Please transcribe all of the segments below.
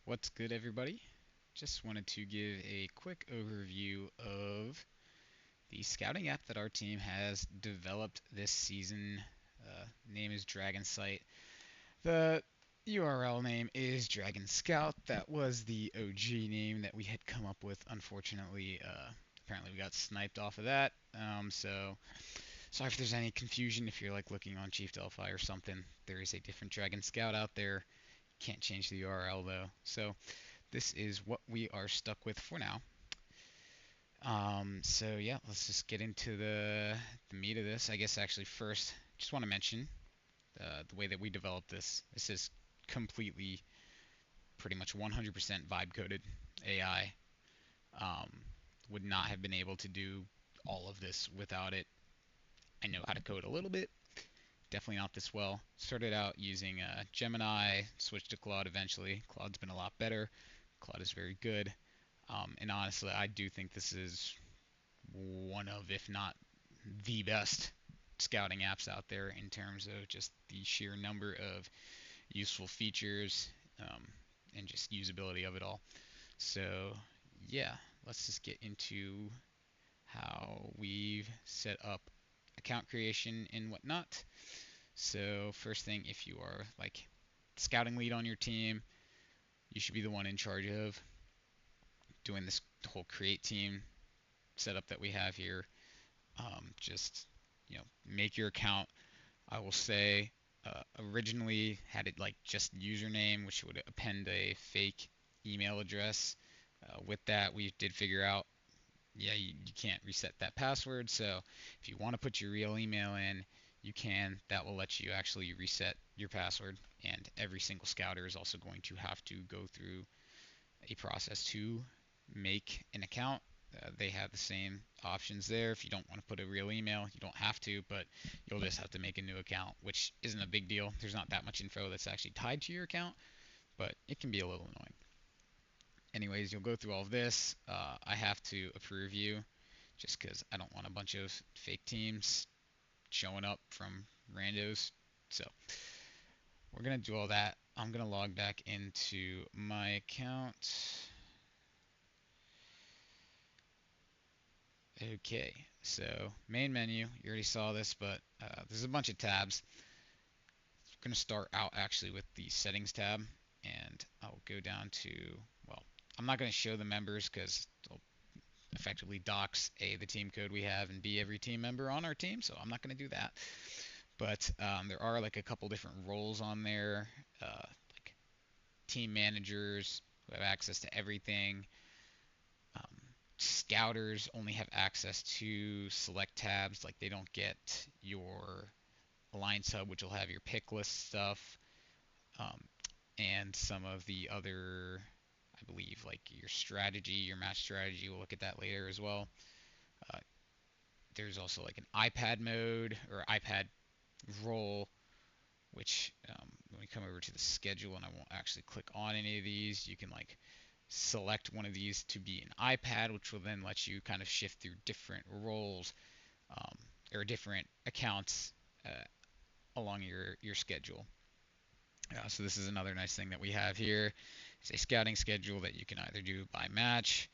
What's good, everybody? Just wanted to give a quick overview of the scouting app that our team has developed this season. Name is Dragonsight. The URL name is Dragon Scout. That was the OG name that we had come up with. Unfortunately, apparently we got sniped off of that. So sorry if there's any confusion if you're like looking on Chief Delphi or something. There is a different Dragon Scout out there. Can't change the URL though. So this is what we are stuck with for now. So yeah, let's just get into the meat of this. I guess actually first, just want to mention the way that we developed this. This is completely, pretty much 100% vibe coded AI. Um, would not have been able to do all of this without it. I know how to code a little bit, definitely not this well. Started out using Gemini, switched to Claude eventually. Claude's been a lot better. Claude is very good. And honestly, I do think this is one of, if not the best scouting apps out there in terms of just the sheer number of useful features and just usability of it all. So, yeah, let's just get into how we've set up account creation and whatnot. So, first thing, if you are like scouting lead on your team, you should be the one in charge of doing this whole create team setup that we have here. Just make your account. I will say originally had it like just username, which would append a fake email address. With that, we did figure out, yeah, you can't reset that password. So if you want to put your real email in, you can. That will let you actually reset your password. And every single scouter is also going to have to go through a process to make an account. They have the same options there. If you don't want to put a real email, you don't have to, but you'll just have to make a new account, which isn't a big deal. There's not that much info that's actually tied to your account, but it can be a little annoying. Anyways, you'll go through all of this. I have to approve you just because I don't want a bunch of fake teams showing up from randos. So we're going to do all that. I'm going to log back into my account. Okay, so main menu, you already saw this, but there's a bunch of tabs. I'm going to start out actually with the settings tab, and I'll go down to, well, I'm not going to show the members because it'll effectively dox A, the team code we have, and B, every team member on our team, so I'm not going to do that. But there are like a couple different roles on there, like team managers who have access to everything. Um, Scouters only have access to select tabs, like they don't get your Alliance Hub, which will have your pick list stuff, um, and some of the other, I believe, like your strategy, your match strategy. We'll look at that later as well. Uh, there's also like an iPad mode or iPad role, which when we come over to the schedule, and I won't actually click on any of these, you can like select one of these to be an iPad, which will then let you kind of shift through different roles um, or different accounts along your schedule. So this is another nice thing that we have here. It's a scouting schedule that you can either do by match.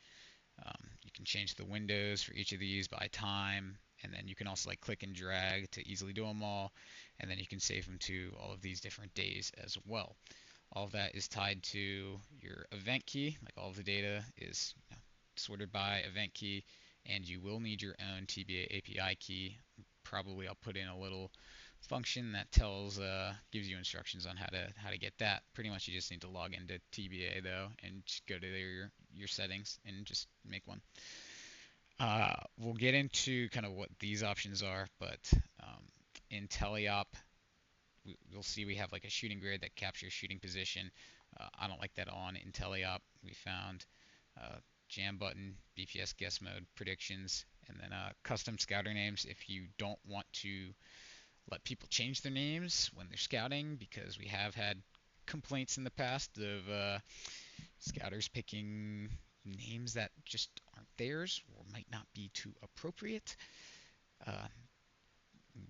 You can change the windows for each of these by time, and then you can also like click and drag to easily do them all, and then you can save them to all of these different days as well. All of that is tied to your event key. Like all of the data is sorted by event key, and you will need your own TBA API key. Probably I'll put in a little function that gives you instructions on how to get that. Pretty much you just need to log into TBA though, and just go to your settings and just make one. We'll get into kind of what these options are, but in Teleop, you'll see we have like a shooting grid that captures shooting position. I don't like that on in Teleop. We found jam button, BPS guess mode, predictions, and then custom scouter names if you don't want to let people change their names when they're scouting, because we have had complaints in the past of scouters picking names that just aren't theirs or might not be too appropriate. Uh,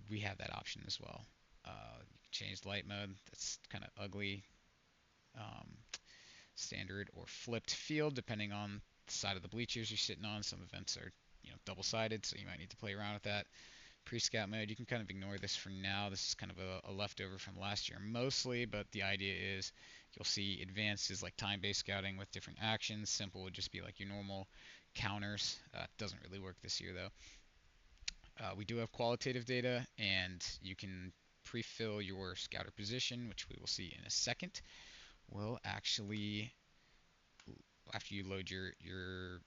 we have that option as well. You can change light mode. That's kind of ugly. Um, standard or flipped field, depending on the side of the bleachers you're sitting on. Some events are, double-sided, so you might need to play around with that. Pre-scout mode, you can kind of ignore this for now. This is kind of a leftover from last year mostly, but the idea is you'll see advanced is like time-based scouting with different actions. Simple would just be like your normal counters. Doesn't really work this year though. We do have qualitative data, and you can pre-fill your scouter position, which we will see in a second. We'll actually, after you load your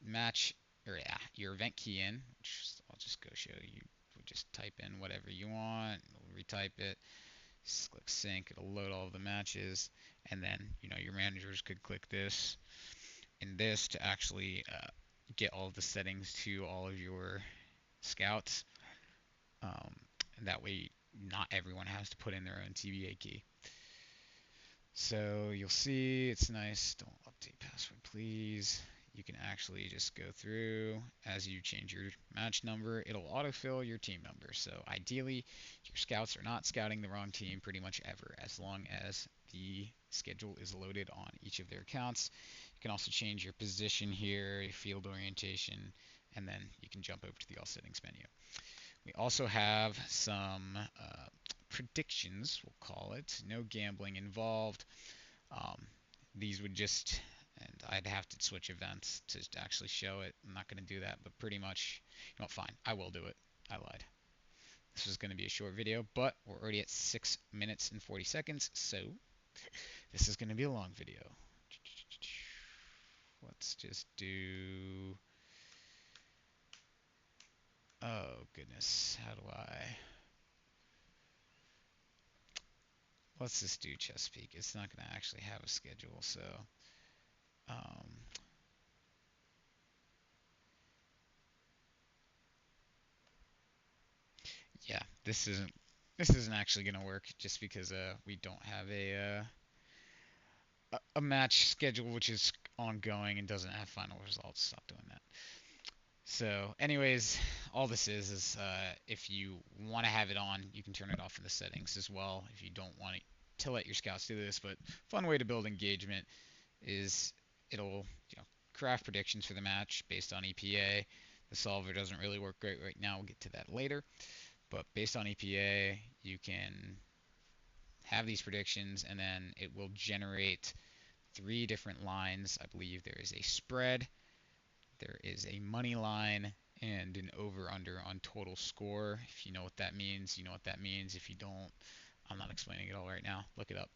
match or your event key in, which I'll just go show you. We'll just type in whatever you want. We'll retype it. Just click sync. It'll load all of the matches, and then your managers could click this and this to actually get all of the settings to all of your scouts. And that way, not everyone has to put in their own TBA key. So you'll see it's nice. Don't update password, please. You can actually just go through as you change your match number. It'll autofill your team number. So ideally, your scouts are not scouting the wrong team pretty much ever, as long as the schedule is loaded on each of their accounts. You can also change your position here, your field orientation, and then you can jump over to the All Settings menu. We also have some predictions, we'll call it. No gambling involved. These would just, and I'd have to switch events to actually show it. I'm not going to do that, but pretty much, fine. I will do it. I lied. This was going to be a short video, but we're already at 6 minutes and 40 seconds, so this is going to be a long video. Let's just do... Oh, goodness. How do I... Let's just do Chesapeake. It's not going to actually have a schedule, so... yeah, this isn't actually going to work just because we don't have a match schedule which is ongoing and doesn't have final results. Stop doing that. So, anyways, all this is if you want to have it on, you can turn it off in the settings as well if you don't want to let your scouts do this. But fun way to build engagement is it'll craft predictions for the match based on EPA. The solver doesn't really work great right now. We'll get to that later. But based on EPA, you can have these predictions, and then it will generate 3 different lines. I believe there is a spread, there is a money line, and an over-under on total score. If you know what that means, you know what that means. If you don't, I'm not explaining it all right now. Look it up.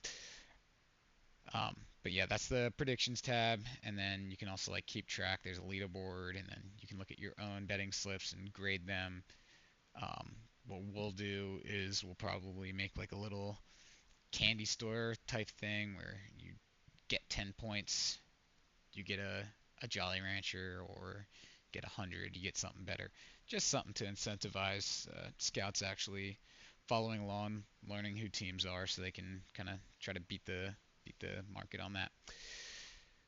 But yeah, that's the predictions tab, and then you can also keep track. There's a leaderboard, and then you can look at your own betting slips and grade them. What we'll do is we'll probably make a little candy store type thing where you get 10 points, you get a Jolly Rancher, or get 100, you get something better. Just something to incentivize scouts actually following along, learning who teams are, so they can kind of try to beat the market on that.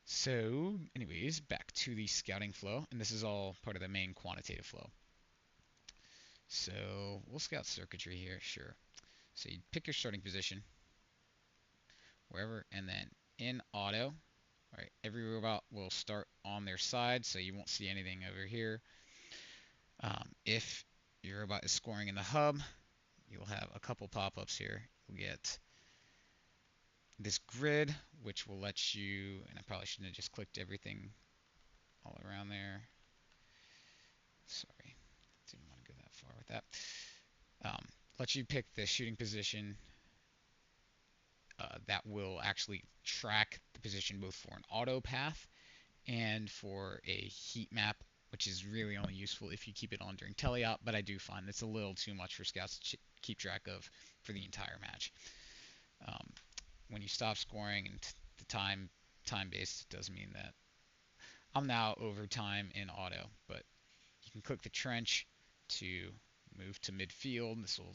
So, anyways, back to the scouting flow, and this is all part of the main quantitative flow. So we'll scout circuitry here, sure. So you pick your starting position, wherever, and then in auto, right, every robot will start on their side, so you won't see anything over here. If your robot is scoring in the hub, you'll have a couple pop-ups here. You'll get this grid, which will let you, and I probably shouldn't have just clicked everything all around there. Sorry, didn't want to go that far with that. Let you pick the shooting position. That will actually track the position both for an auto path and for a heat map, which is really only useful if you keep it on during Teleop, but I do find it's a little too much for scouts to keep track of for the entire match. When you stop scoring and the time-based, does mean that I'm now over time in auto, but you can click the trench to move to midfield. This will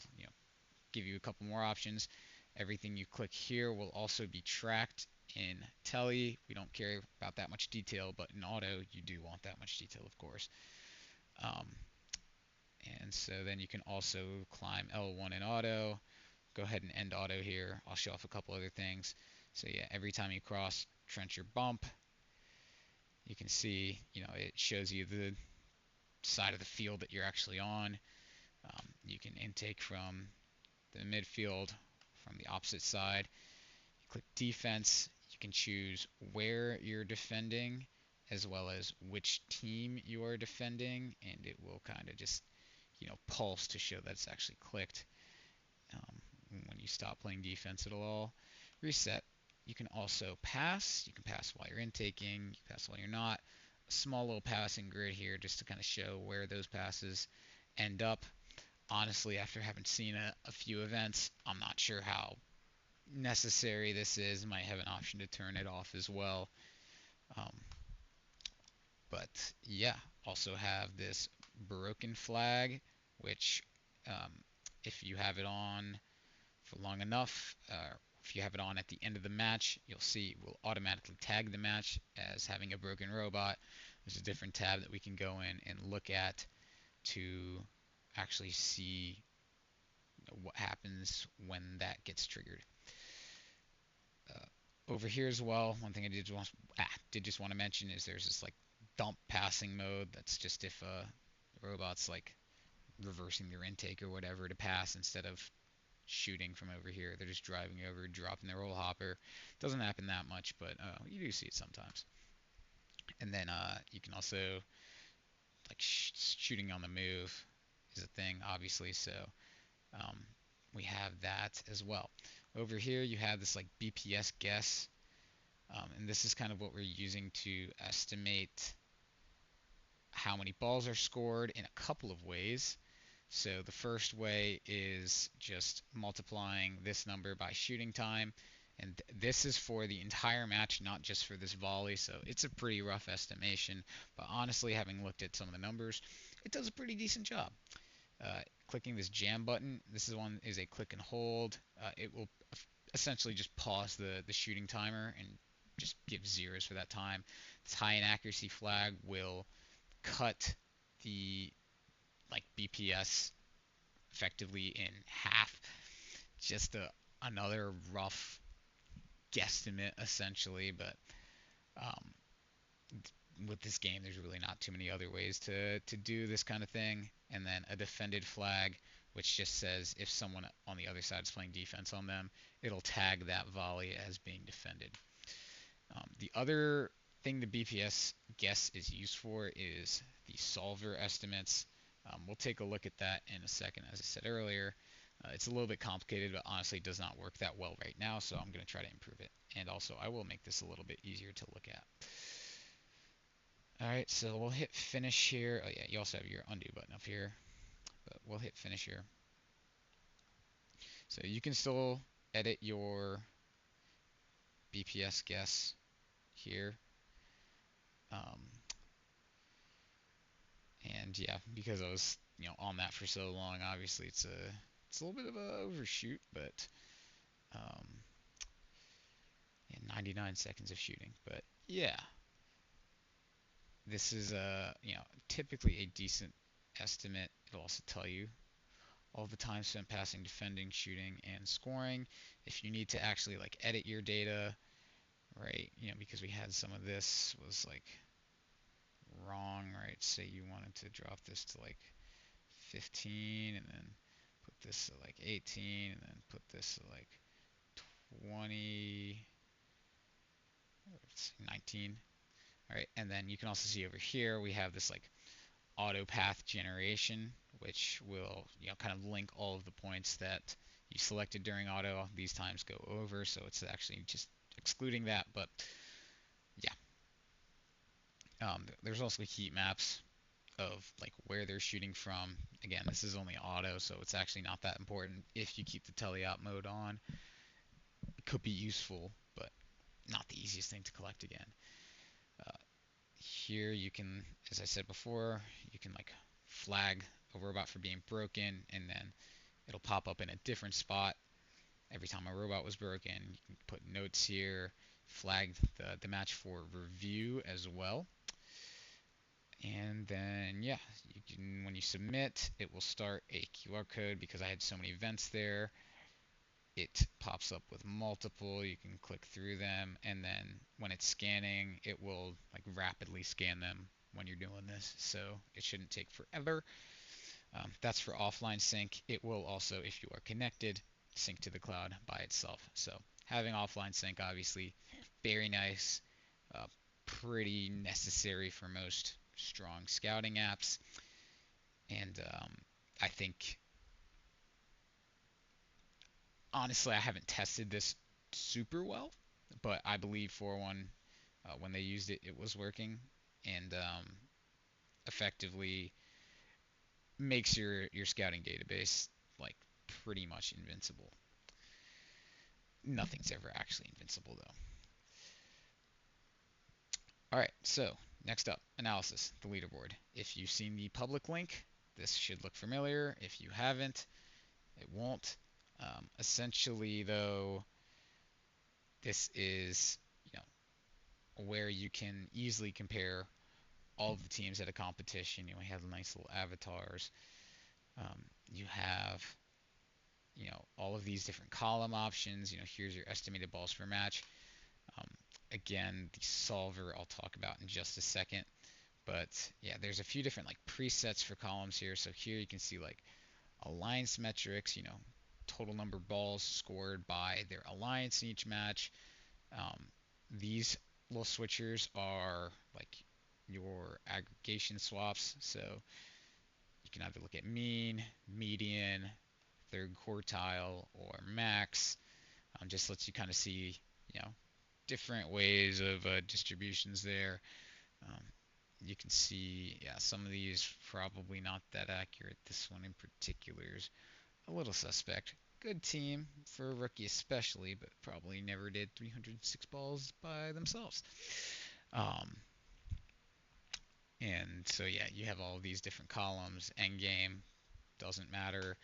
give you a couple more options. Everything you click here will also be tracked in Tele. We don't care about that much detail, but in auto, you do want that much detail, of course. And so then you can also climb L1 in auto. Go ahead and end auto here. I'll show off a couple other things. So yeah, every time you cross, trencher bump. You can see, it shows you the side of the field that you're actually on. You can intake from the midfield, from the opposite side. You click defense. You can choose where you're defending as well as which team you are defending, and it will kind of just, pulse to show that it's actually clicked. When you stop playing defense, it'll all reset. You can also pass. You can pass while you're intaking. You can pass while you're not. A small little passing grid here just to kind of show where those passes end up. Honestly, after having seen a few events, I'm not sure how necessary this is. Might have an option to turn it off as well. Um, but yeah, also have this broken flag, which um, if you have it on for long enough, if you have it on at the end of the match, you'll see it will automatically tag the match as having a broken robot. There's a different tab that we can go in and look at to actually see what happens when that gets triggered. Over here as well, one thing I did just want to mention is there's this like dump passing mode. That's just if the robot's like reversing their intake or whatever to pass instead of shooting from over here. They're just driving over, dropping their roll hopper. Doesn't happen that much, but you do see it sometimes. And then you can also like shooting on the move is a thing, obviously. So um, we have that as well. Over here you have this like BPS guess, and this is kind of what we're using to estimate how many balls are scored in a couple of ways. So the first way is just multiplying this number by shooting time. And this is for the entire match, not just for this volley. So it's a pretty rough estimation. But honestly, having looked at some of the numbers, it does a pretty decent job. Clicking this jam button, this is a click and hold. It will essentially just pause the shooting timer and just give zeros for that time. This high inaccuracy flag will cut the like BPS effectively in half. Just another rough guesstimate, essentially. But um, with this game, there's really not too many other ways to do this kind of thing. And then a defended flag, which just says if someone on the other side is playing defense on them, it'll tag that volley as being defended. The other thing the BPS guess is used for is the solver estimates. We'll take a look at that in a second. As I said earlier, it's a little bit complicated, but honestly does not work that well right now, so I'm going to try to improve it. And also, I will make this a little bit easier to look at. Alright, so we'll hit finish here. Oh yeah, you also have your undo button up here, but we'll hit finish here. So you can still edit your BPS guess here. Um, and yeah, because I was on that for so long, obviously it's a little bit of a overshoot, but um, yeah, 99 seconds of shooting. But yeah, this is typically a decent estimate. It'll also tell you all the time spent passing, defending, shooting, and scoring. If you need to actually like edit your data, right? Because we had some of this was like wrong, right? Say you wanted to drop this to like 15 and then put this to like 18 and then put this to like 20, 19. All right, and then you can also see over here we have this like auto path generation, which will kind of link all of the points that you selected during auto. These times go over, so it's actually just excluding that. But yeah, there's also heat maps of like where they're shooting from. Again, this is only auto, so it's actually not that important. If you keep the teleop mode on, it could be useful, but not the easiest thing to collect again. Uh, Here you can, as I said before, you can like flag a robot for being broken, and then it'll pop up in a different spot every time a robot was broken. You can put notes here, flag the match for review as well. And then yeah, when you submit, it will start a QR code because I had so many events there. it pops up with multiple. You can click through them, and then when it's scanning, it will like rapidly scan them when you're doing this. So it shouldn't take forever. That's for offline sync. It will also, if you are connected, sync to the cloud by itself. So having offline sync, obviously, very nice, uh, pretty necessary for most strong scouting apps. And I think, honestly, I haven't tested this super well, but I believe for one, when they used it, it was working, and effectively makes your scouting database like pretty much invincible. Nothing's ever actually invincible though. All right, so next up, analysis, the leaderboard. If you've seen the public link, this should look familiar. If you haven't, it won't. Essentially, though, this is where you can easily compare all of the teams at a competition. We have nice little avatars. You have all of these different column options. Here's your estimated balls per match. Um, Again, the solver I'll talk about in just a second. But yeah, there's a few different like presets for columns here. So here you can see like alliance metrics, total number of balls scored by their alliance in each match. Um, these little switchers are like your aggregation swaps. So you can either look at mean, median, third quartile, or max. Just lets you kind of see, you know, different ways of distributions there. Um, you can see, yeah, some of these probably not that accurate. This one in particular is a little suspect. Good team for a rookie especially, but probably never did 306 balls by themselves. Um, and so yeah, you have all these different columns. End game doesn't matter.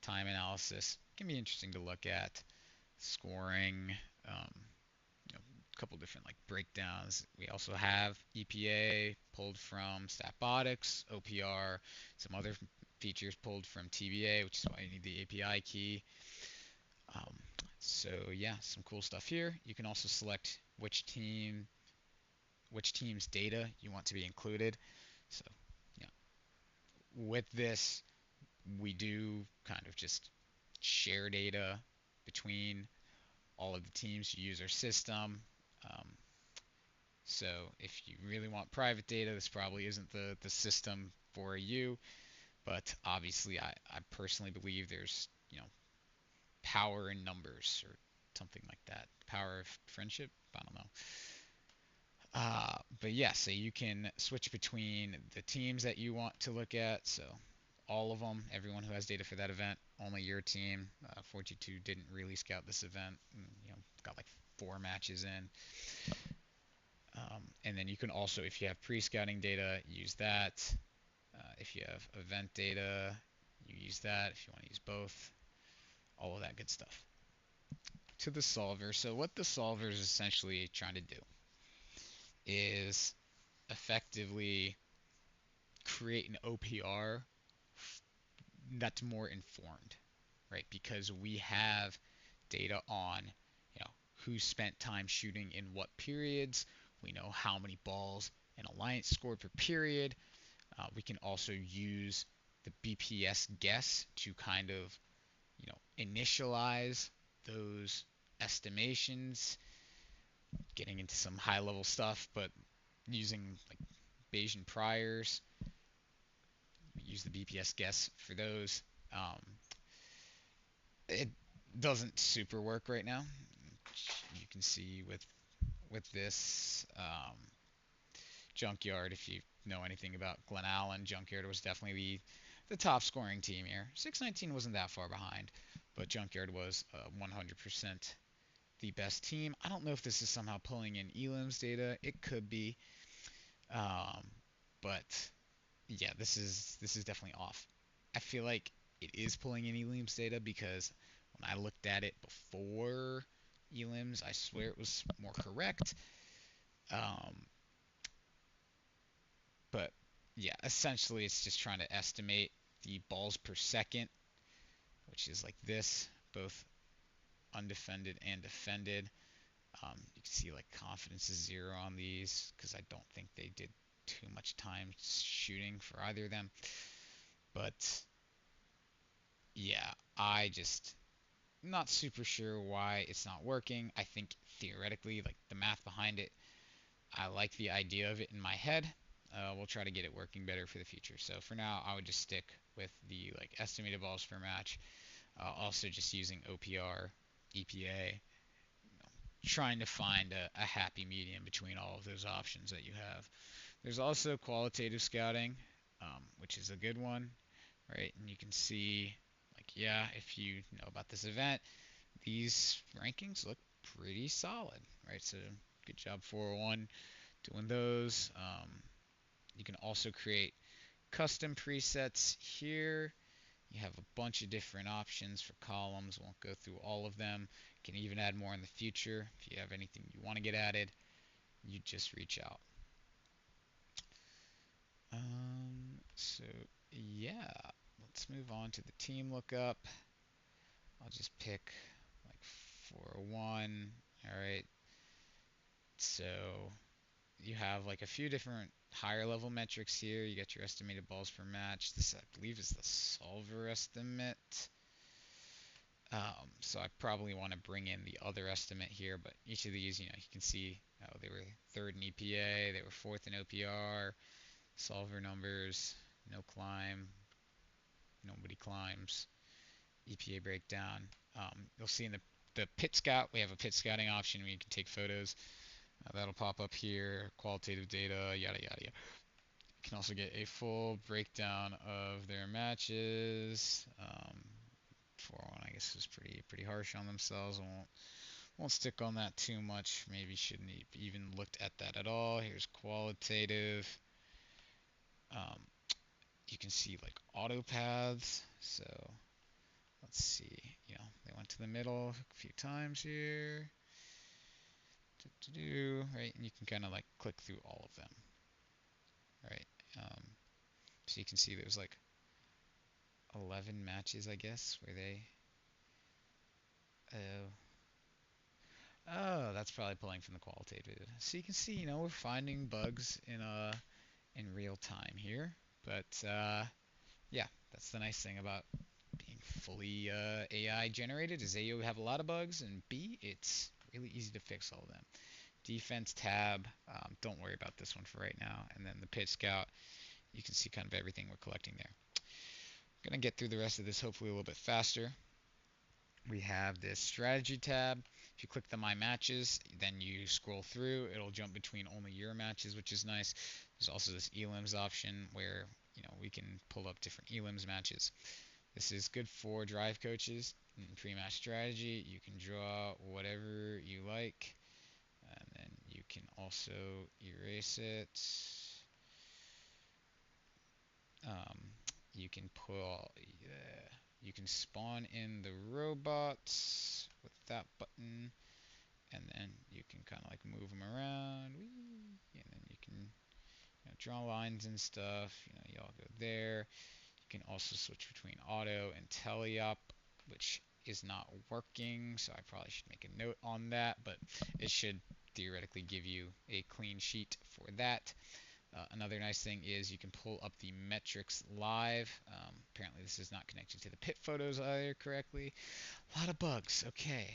Time analysis can be interesting to look at. Scoring, um, a couple different like breakdowns. We also have EPA pulled from Statbotics, OPR, some other features pulled from TBA, which is why you need the API key. Um, so yeah, some cool stuff here. You can also select which team's data you want to be included. So yeah, with this, we do kind of just share data between all of the teams who use our system. Um, so if you really want private data, this probably isn't the system for you. But obviously, I personally believe there's power in numbers or something like that. Power of friendship. I don't know. But yeah, so you can switch between the teams that you want to look at. So all of them, everyone who has data for that event, only your team. 42 didn't really scout this event. And, got like 4 matches in. And then you can also, if you have pre-scouting data, use that. If you have event data, you use that. If you want to use both, all of that good stuff. To the solver. So what the solver is essentially trying to do is effectively create an OPR that's more informed, right? Because we have data on, who spent time shooting in what periods. We know how many balls an alliance scored per period. We can also use the BPS guess to kind of, initialize those estimations, getting into some high level stuff, but using like Bayesian priors. We use the BPS guess for those. Um, it doesn't super work right now. You can see with this Junkyard, if you know anything about Glen Allen, Junkyard was definitely the top scoring team here. 619 wasn't that far behind, but Junkyard was 100% the best team. I don't know if this is somehow pulling in Elim's data. It could be, um, but yeah, this is definitely off. I feel like it is pulling in Elim's data because when I looked at it before Elim's, I swear it was more correct. Um, but yeah, essentially it's just trying to estimate the balls per second, which is like this, both undefended and defended. You can see like confidence is 0 on these because I don't think they did too much time shooting for either of them. But yeah, I just not super sure why it's not working. I think theoretically, like the math behind it, I like the idea of it in my head. We'll try to get it working better for the future. So for now, I would just stick with the like estimated balls per match. Also just using OPR, EPA, trying to find a happy medium between all of those options that you have. There's also qualitative scouting, which is a good one, right? And you can see, like, yeah, if you know about this event, these rankings look pretty solid, right? So good job 401 doing those. You can also create custom presets here. You have a bunch of different options for columns. Won't go through all of them. You can even add more in the future. If you have anything you want to get added, you just reach out. So yeah, let's move on to the team lookup. I'll just pick like 401. All right. So you have like a few different higher level metrics here. You got your estimated balls per match. This, I believe, is the solver estimate. So I probably want to bring in the other estimate here, but each of these, you can see they were third in EPA, they were fourth in OPR, solver numbers, no climb, nobody climbs, EPA breakdown. You'll see in the pit scout, we have a pit scouting option where you can take photos. That'll pop up here, qualitative data, yada yada yada. You can also get a full breakdown of their matches. 4-1, I guess, is pretty harsh on themselves. Won't stick on that too much. Maybe shouldn't even looked at that at all. Here's qualitative. Um, you can see like auto paths. So let's see. They went to the middle a few times here. Right, and you can kind of like click through all of them. Right. So you can see there's like 11 matches, I guess, where they. Oh, that's probably pulling from the qualitative. So you can see, we're finding bugs in real time here. But yeah, that's the nice thing about being fully AI generated is A, you have a lot of bugs, and B, it's really easy to fix all of them. Defense tab, don't worry about this one for right now. And then the pit scout, you can see kind of everything we're collecting there. I'm going to get through the rest of this hopefully a little bit faster. We have this strategy tab. If you click the My Matches, then you scroll through, it'll jump between only your matches, which is nice. There's also this elims option where we can pull up different elims matches. This is good for drive coaches in pre-match strategy. You can draw whatever you like, and then you can also erase it. Um, you can pull, you can spawn in the robots with that button, and then you can kind of like move them around, and then you can draw lines and stuff. You all go there. You can also switch between auto and teleop, which is not working, so I probably should make a note on that, but it should theoretically give you a clean sheet for that. Another nice thing is you can pull up the metrics live. Apparently this is not connected to the pit photos either correctly. A lot of bugs. Okay.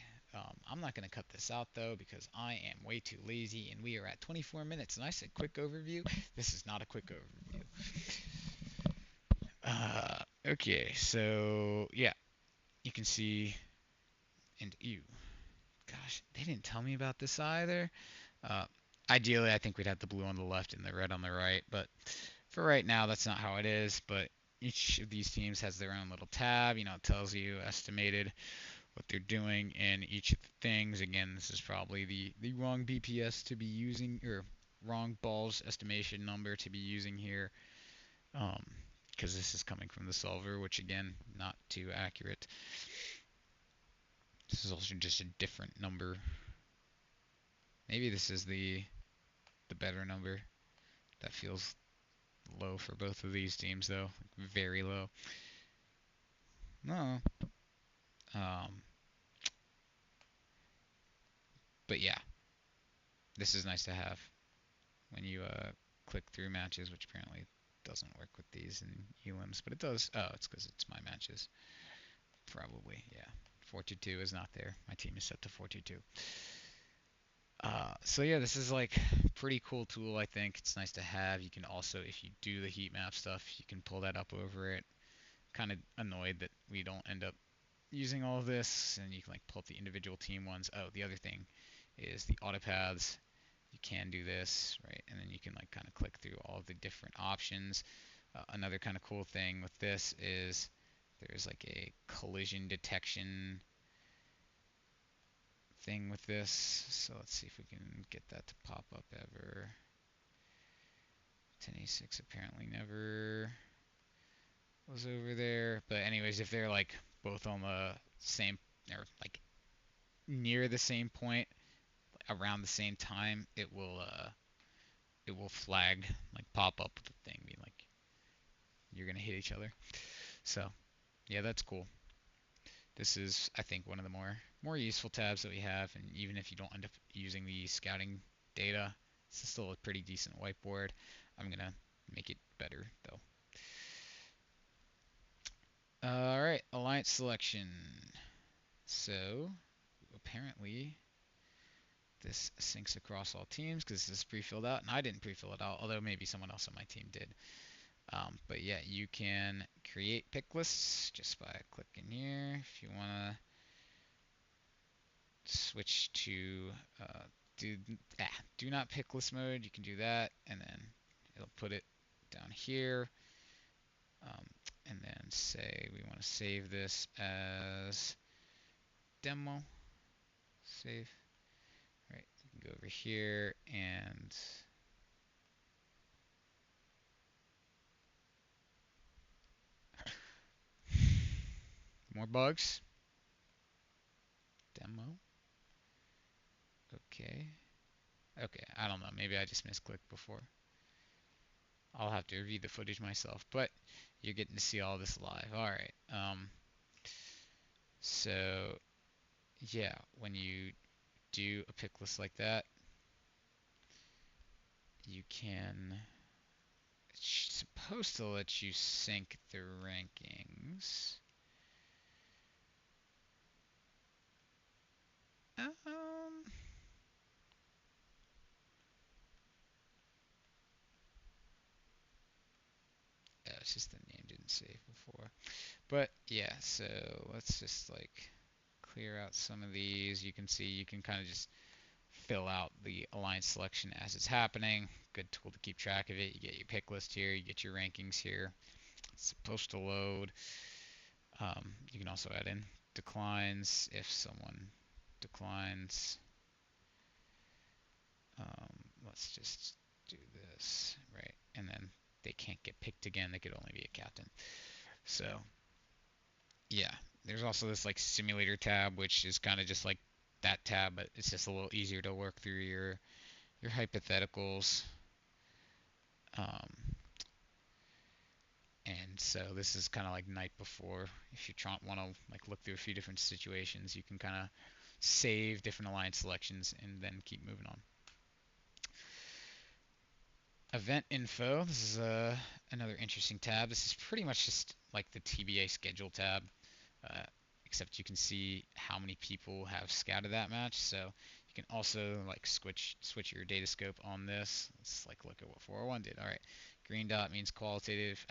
I'm not going to cut this out though because I am way too lazy and we are at 24 minutes and I said quick overview. This is not a quick overview. Okay, so yeah, you can see, and ew, gosh, they didn't tell me about this either. Uh, Ideally, I think we'd have the blue on the left and the red on the right, but for right now, that's not how it is. But each of these teams has their own little tab. It tells you estimated what they're doing in each of the things. Again, this is probably the wrong BPS to be using, or wrong balls estimation number to be using here, because this is coming from the solver, which again, not too accurate. This is also just a different number. Maybe this is the better number. That feels low for both of these teams, though. Very low. No. Um, But yeah, this is nice to have when you click through matches, which apparently doesn't work with these in elims, but it does. Oh, it's because it's my matches. Probably, yeah. 422 is not there. My team is set to 422. So yeah, this is like pretty cool tool. I think it's nice to have. You can also, if you do the heat map stuff, you can pull that up over it. Kind of annoyed that we don't end up using all of this, and you can like pull up the individual team ones. Oh, the other thing is the auto paths. You can do this, right? And then you can like kind of click through all of the different options. Another kind of cool thing with this is there's like a collision detection thing with this. So let's see if we can get that to pop up ever. 1086 apparently never was over there. But anyways, if they're like both on the same or like near the same point around the same time, it will flag like pop up with the thing being like you're gonna hit each other. So yeah, that's cool. This is I think one of the more useful tabs that we have, and even if you don't end up using the scouting data, it's still a pretty decent whiteboard. I'm gonna make it better though. All right, alliance selection. So apparently this syncs across all teams because this is pre-filled out, and I didn't pre-fill it out, although maybe someone else on my team did. But yeah, you can create pick lists just by clicking here. If you want to switch to do do not pick list mode, you can do that, and then it'll put it down here. Um, and then say we want to save this as demo. Save. Right, you can go over here and more bugs. Demo. Okay. Okay, I don't know. Maybe I just misclicked before. I'll have to review the footage myself, but you're getting to see all this live. All right. So yeah, when you do a pick list like that, you can. It's supposed to let you sync the rankings. Um, yeah, it's just the name didn't save before. But yeah, so let's just like clear out some of these. You can see you can kind of just fill out the alliance selection as it's happening. Good tool to keep track of it. You get your pick list here, you get your rankings here. It's supposed to load. You can also add in declines if someone declines. Let's just do this, right? And then they can't get picked again. They could only be a captain. So yeah, there's also this like simulator tab, which is kind of just like that tab, but it's just a little easier to work through your hypotheticals. Um, and so this is kind of like night before. If you want to like look through a few different situations, you can kind of save different alliance selections and then keep moving on. Event info. This is another interesting tab. This is pretty much just like the TBA schedule tab, uh, except you can see how many people have scouted that match. So you can also like switch your data scope on this. Let's like look at what 401 did. All right, green dot means qualitative.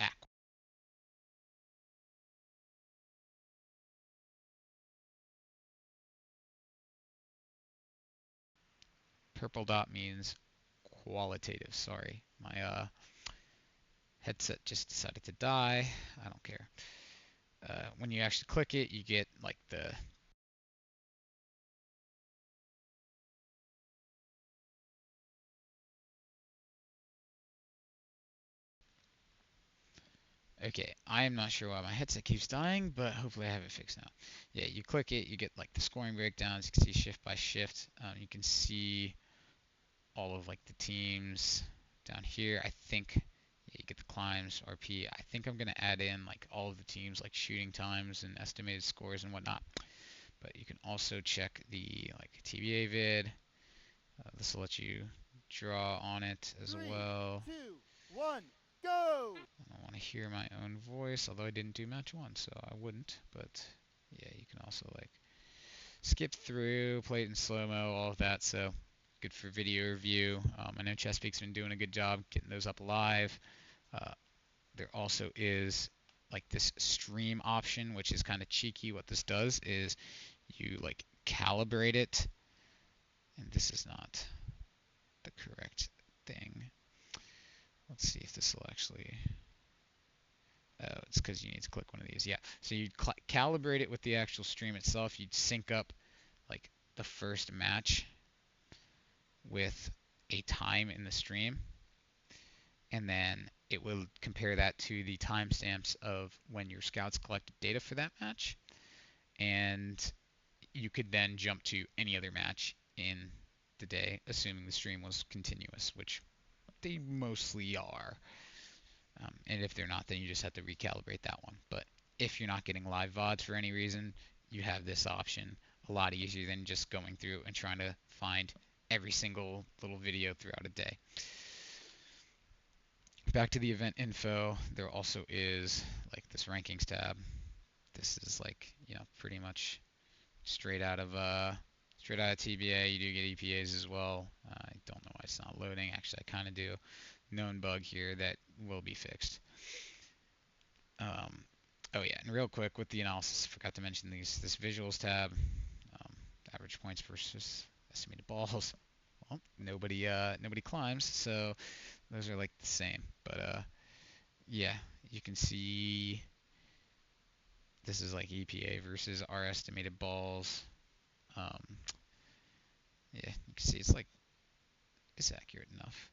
Purple dot means qualitative. Sorry, my headset just decided to die. I don't care. When you actually click it, you get like the Okay, I am not sure why my headset keeps dying, but hopefully I have it fixed now. Yeah, you click it, you get like the scoring breakdowns. You can see shift by shift. You can see all of like the teams down here. I think yeah, you get the climbs, RP. I think I'm gonna add in like all of the teams, like shooting times and estimated scores and whatnot. But you can also check the like TBA vid. This will let you draw on it as 3, well. 2, 1, go! I don't want to hear my own voice, although I didn't do match 1, so I wouldn't. But yeah, you can also like skip through, play it in slow-mo, all of that. So good for video review. I know Chesapeake's been doing a good job getting those up live. Uh, there also is like this stream option, which is kind of cheeky. What this does is you like calibrate it, and this is not the correct thing. Let's see if this will actually. Oh, it's because you need to click one of these. Yeah, so you calibrate it with the actual stream itself. You'd sync up like the first match with a time in the stream, and then it will compare that to the timestamps of when your scouts collected data for that match, and you could then jump to any other match in the day, assuming the stream was continuous, which they mostly are. And if they're not, then you just have to recalibrate that one. But if you're not getting live VODs for any reason, you have this option a lot easier than just going through and trying to find every single little video throughout a day. Back to the event info, there also is like this rankings tab. This is like, pretty much straight out of TBA. You do get EPAs as well. I don't know why it's not loading. Actually, I kind of do. Known bug here that will be fixed. Oh yeah, and real quick with the analysis, I forgot to mention this visuals tab. Um, Average points versus estimated balls. Well, nobody climbs, so those are like the same. But yeah, you can see this is like EPA versus our estimated balls. Um, yeah, you can see it's accurate enough.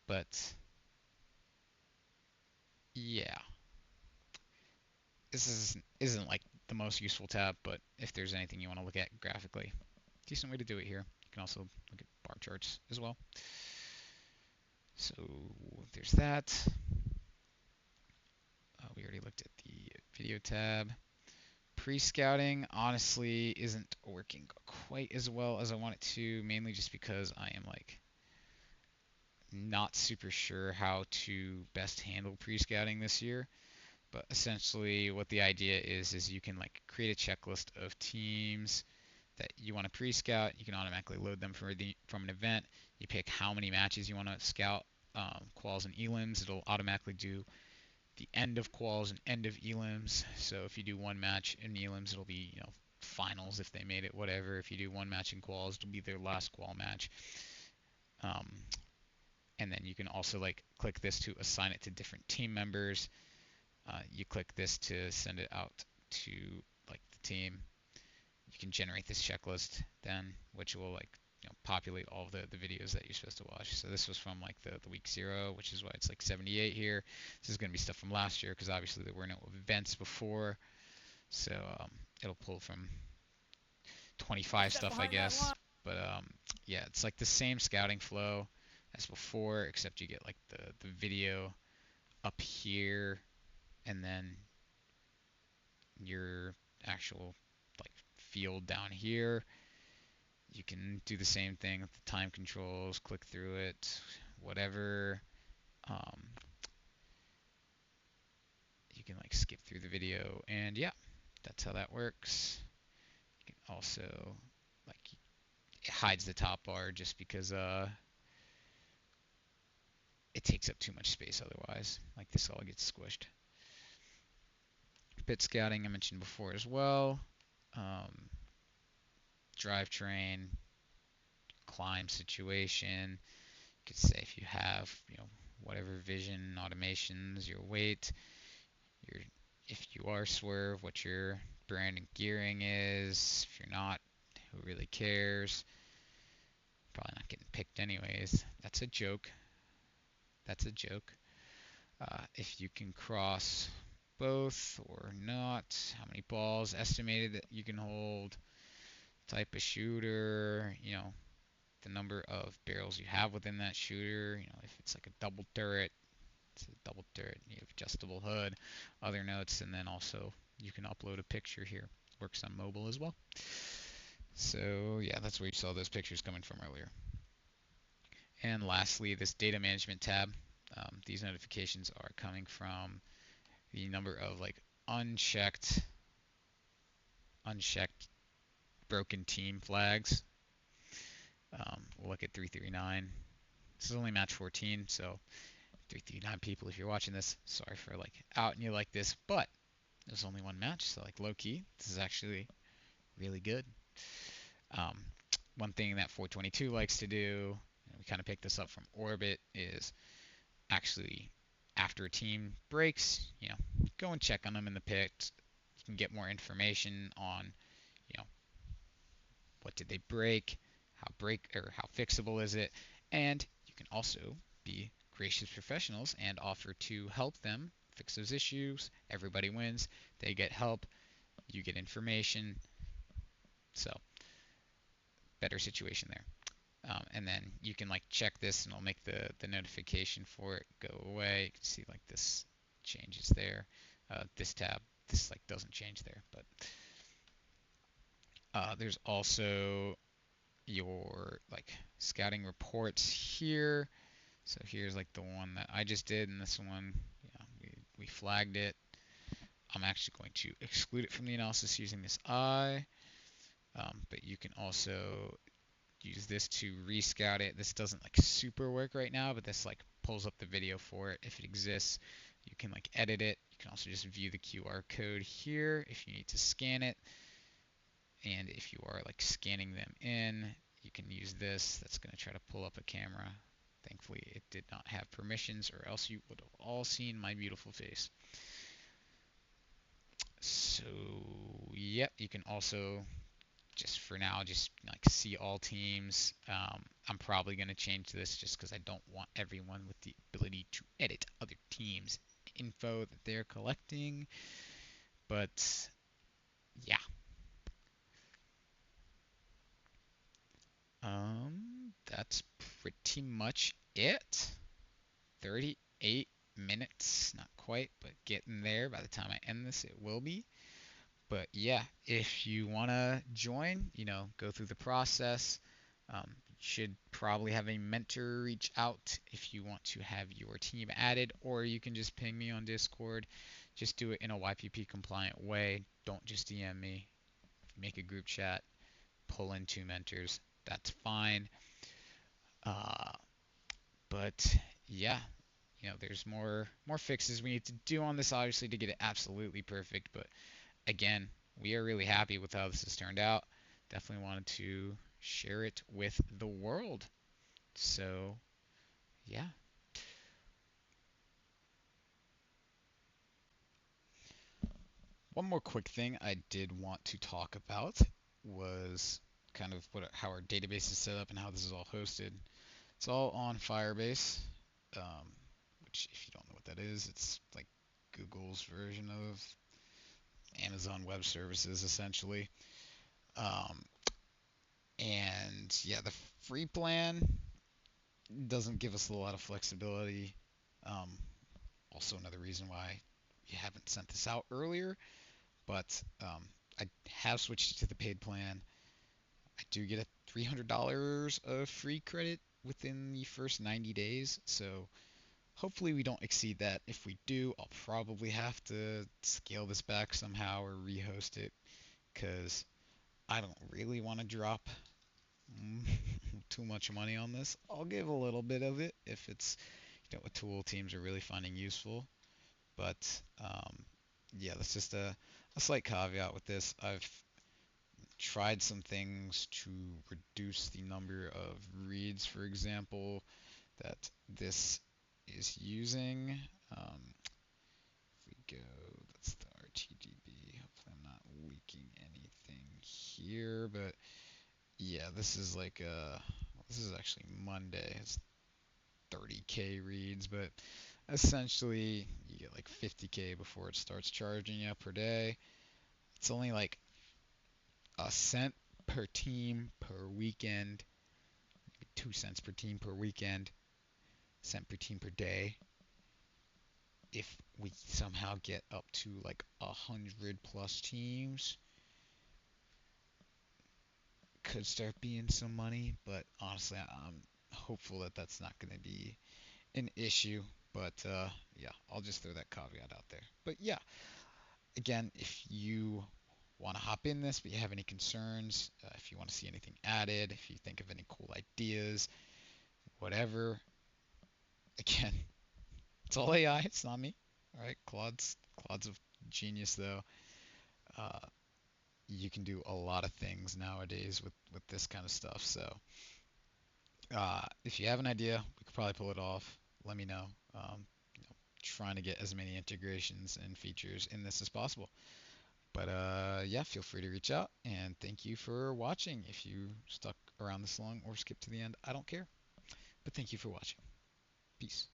But yeah, isn't like the most useful tab, but if there's anything you want to look at graphically, decent way to do it here. You can also look at bar charts as well. So there's that. We already looked at the video tab. Pre-scouting honestly isn't working quite as well as I want it to, mainly just because I am like not super sure how to best handle pre-scouting this year. But essentially what the idea is you can like create a checklist of teams that you want to pre-scout. You can automatically load them from an event. You pick how many matches you want to scout, quals and elims. It'll automatically do the end of quals and end of elims. So if you do one match in elims, it'll be finals if they made it, whatever. If you do one match in quals, it'll be their last qual match. Um, and then you can also like click this to assign it to different team members. You click this to send it out to like the team. You can generate this checklist then, which will like populate all of the videos that you're supposed to watch. So this was from like the week 0, which is why it's like 78 here. This is going to be stuff from last year because obviously there were no events before. So it'll pull from 25 stuff, I guess. But yeah, it's like the same scouting flow as before, except you get like the video up here and then your actual like field down here. You can do the same thing with the time controls, click through it, whatever. Um, you can like skip through the video, and yeah, that's how that works. You can also like it hides the top bar just because it takes up too much space otherwise. Like this all gets squished. Bit scouting I mentioned before as well. Um, Drivetrain, climb situation. You could say if you have whatever vision automations, your weight, your if you are swerve, what your brand and gearing is. If you're not, who really cares? Probably not getting picked anyways. That's a joke. That's a joke. If you can cross both or not, how many balls estimated that you can hold, type of shooter, the number of barrels you have within that shooter, if it's like a double turret, it's a double turret, you have adjustable hood, other notes, and then also you can upload a picture here. Works on mobile as well. So yeah, that's where you saw those pictures coming from earlier. And lastly, this data management tab. These notifications are coming from the number of like unchecked, unchecked broken team flags. We'll look at 339. This is only match 14, so 339 people, if you're watching this, sorry for like outing you like this, but there's only one match, so like low key, this is actually really good. Um, One thing that 422 likes to do, and we kind of picked this up from Orbit, is actually after a team breaks, go and check on them in the pit. You can get more information on, you know, what did they break, how fixable is it, and you can also be gracious professionals and offer to help them fix those issues. Everybody wins. They get help. You get information. So better situation there. And then you can like check this and it'll make the notification for it go away. You can see like this changes there. This tab, this like doesn't change there, but there's also your like scouting reports here. So here's like the one that I just did, and this one, we flagged it. I'm actually going to exclude it from the analysis using this I, but you can also use this to rescout it. This doesn't like super work right now, but this like pulls up the video for it if it exists. You can like edit it. You can also just view the QR code here if you need to scan it. And if you are like scanning them in, you can use this. That's going to try to pull up a camera. Thankfully, it did not have permissions, or else you would have all seen my beautiful face. So, yep, you can also just for now, just like see all teams. I'm probably going to change this just because I don't want everyone with the ability to edit other teams' info that they're collecting. But yeah, that's pretty much it. 38 minutes, not quite, but getting there. By the time I end this, it will be. But yeah, if you want to join, go through the process. You should probably have a mentor reach out if you want to have your team added, or you can just ping me on Discord. Just do it in a YPP compliant way. Don't just DM me. Make a group chat. Pull in two mentors. That's fine. Uh, but yeah, there's more fixes we need to do on this, obviously, to get it absolutely perfect. But again, we are really happy with how this has turned out. Definitely wanted to share it with the world. So, yeah. One more quick thing I did want to talk about was kind of how our database is set up and how this is all hosted. It's all on Firebase, um, which, if you don't know what that is, it's like Google's version of Amazon Web Services, essentially. Um, and yeah, the free plan doesn't give us a lot of flexibility. Um, Also, another reason why we haven't sent this out earlier, but I have switched to the paid plan. I do get a $300 of free credit within the first 90 days, so hopefully we don't exceed that. If we do, I'll probably have to scale this back somehow or rehost it because I don't really want to drop too much money on this. I'll give a little bit of it if it's a tool teams are really finding useful. But yeah, that's just a slight caveat with this. I've tried some things to reduce the number of reads, for example, that this is using. If we go, that's the RTDB. Hopefully I'm not leaking anything here, but yeah, this is actually Monday. It's 30K reads, but essentially you get like 50K before it starts charging you per day. It's only like a cent per team per weekend, maybe 2 cents per team per weekend, cent per team per day. If we somehow get up to like 100 plus teams, could start being some money, but honestly, I'm hopeful that that's not going to be an issue. But yeah, I'll just throw that caveat out there. But yeah, again, if you want to hop in this, but you have any concerns, if you want to see anything added, if you think of any cool ideas, whatever, again, it's all AI. It's not me. All right, Claude's a genius though. Uh, you can do a lot of things nowadays with this kind of stuff. So if you have an idea, we could probably pull it off. Let me know. You know, trying to get as many integrations and features in this as possible. But yeah, feel free to reach out and thank you for watching. If you stuck around this long or skipped to the end, I don't care. But thank you for watching. Peace.